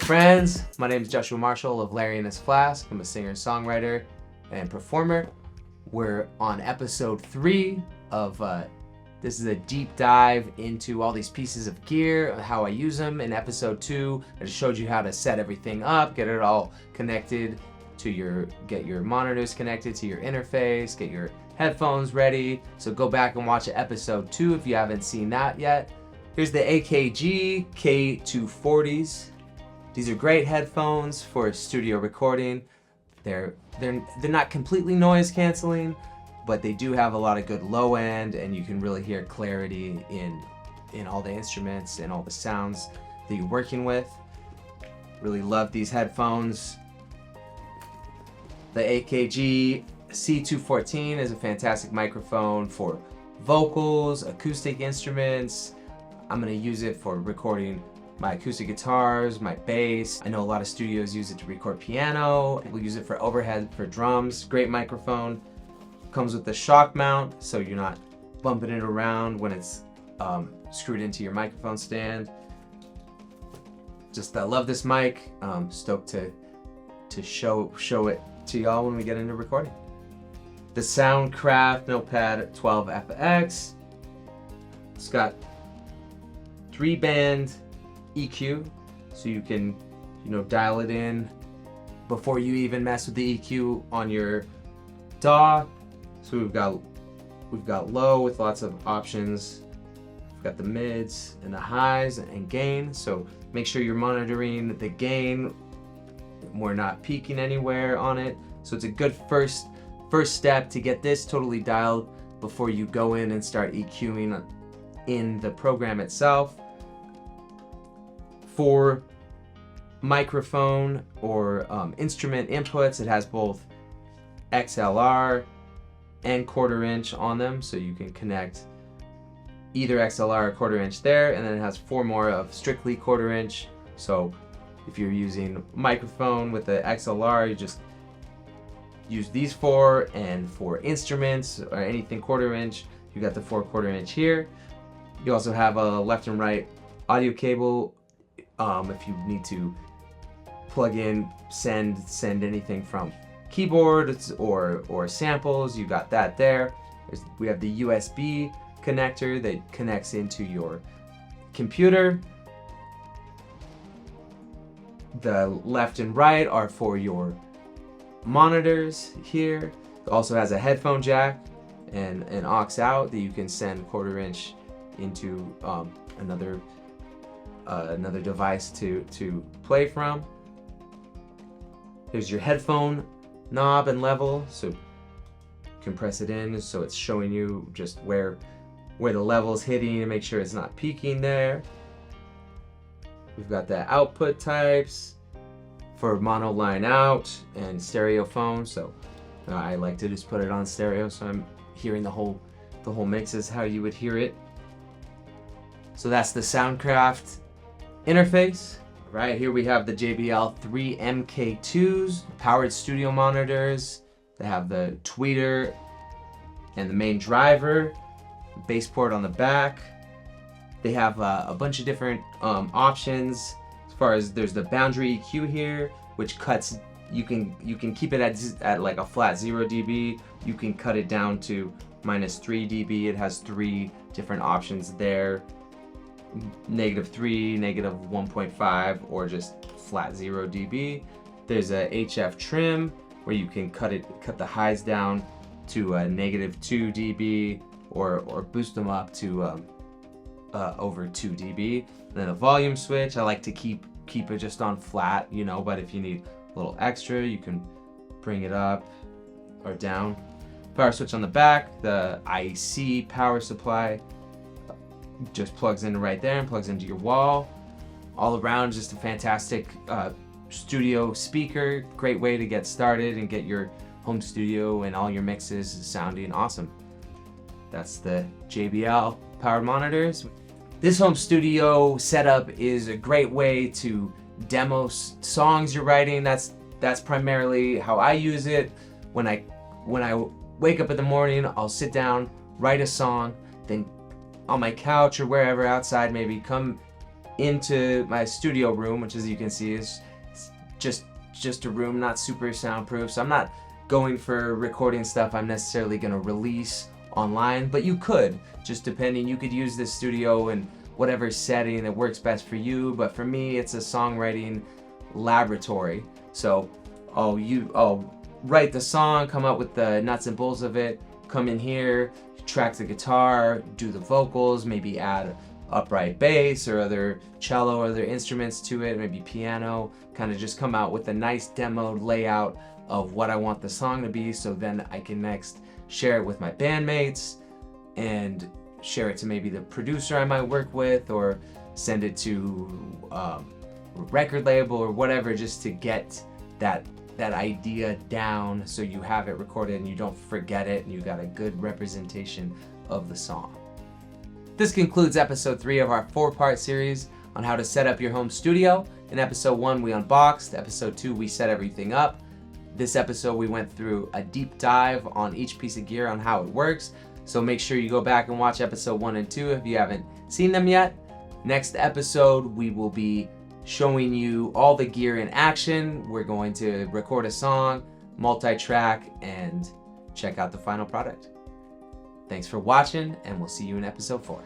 friends, my name is Joshua Marshall of Larry and his Flask. I'm a singer, songwriter, and performer. We're on episode 3 of this is a deep dive into all these pieces of gear, how I use them. In episode 2, I just showed you how to set everything up, get it all connected to get your monitors connected to your interface, get your headphones ready. So go back and watch episode 2 if you haven't seen that yet. Here's the AKG K240s. These are great headphones for studio recording. They're not completely noise canceling, but they do have a lot of good low end, and you can really hear clarity in all the instruments and all the sounds that you're working with. Really love these headphones. The AKG C214 is a fantastic microphone for vocals, acoustic instruments. I'm gonna use it for recording my acoustic guitars, my bass. I know a lot of studios use it to record piano. We'll use it for overhead for drums. Great microphone. Comes with the shock mount, so you're not bumping it around when it's screwed into your microphone stand. I love this mic. Stoked to show it to y'all when we get into recording. The Soundcraft NOTEPAD 12FX. It's got 3-band EQ, so you can dial it in before you even mess with the EQ on your DAW. So we've got low with lots of options. We've got the mids and the highs and gain. So make sure you're monitoring the gain. We're not peaking anywhere on it. So it's a good first step to get this totally dialed before you go in and start EQing in the program itself. For microphone or instrument inputs, it has both XLR and 1/4 inch on them, so you can connect either XLR or 1/4 inch there, and then it has 4 more of strictly 1/4 inch. So if you're using microphone with the XLR, you just use these 4, and for instruments or anything 1/4 inch, you got the 4 1/4 inch here. You also have a left and right audio cable if you need to plug in, send anything from keyboards or samples. You got that there. We have the USB connector that connects into your computer. The left and right are for your monitors here. It also has a headphone jack and an aux out that you can send 1/4 inch into another device to play from. There's your headphone knob and level, so you can press it in so it's showing you just where the level's hitting and make sure it's not peaking there. We've got the output types for mono line out and stereo phone, so I like to just put it on stereo so I'm hearing the whole mix is how you would hear it. So that's the Soundcraft interface. Right here we have the JBL 3 MKIIs, powered studio monitors. They have the tweeter and the main driver, bass port on the back. They have a bunch of different options. As far as there's the boundary EQ here, which cuts. You can keep it at like a flat 0 dB. You can cut it down to -3 dB. It has 3 different options there. -3, -1.5, or just flat 0 dB. There's a HF trim where you can cut the highs down to -2 dB or boost them up to over 2 dB. And then a volume switch. I like to keep it just on flat, but if you need a little extra, you can bring it up or down. Power switch on the back. The IEC power supply just plugs in right there and plugs into your wall. All around, just a fantastic studio speaker. Great way to get started and get your home studio and all your mixes sounding awesome. That's the JBL powered monitors. This home studio setup is a great way to demo songs you're writing. That's primarily how I use it. When I wake up in the morning, I'll sit down, write a song, then on my couch or wherever outside maybe come into my studio room, which as you can see is just a room, not super soundproof. So I'm not going for recording stuff I'm necessarily going to release online, but you could, just depending. You could use this studio in whatever setting that works best for you, but for me it's a songwriting laboratory. So I'll write the song, come up with the nuts and bolts of it, come in here, track the guitar, do the vocals, maybe add upright bass or other cello or other instruments to it, maybe piano, kind of just come out with a nice demoed layout of what I want the song to be, so then I can next share it with my bandmates and share it to maybe the producer I might work with, or send it to a record label or whatever, just to get that idea down so you have it recorded and you don't forget it and you got a good representation of the song. This concludes episode 3 of our 4-part series on how to set up your home studio. In episode 1 we unboxed, episode 2 we set everything up. This episode we went through a deep dive on each piece of gear on how it works. So make sure you go back and watch episode 1 and 2 if you haven't seen them yet. Next episode we will be showing you all the gear in action. We're going to record a song, multi-track, and check out the final product. Thanks for watching, and we'll see you in episode 4.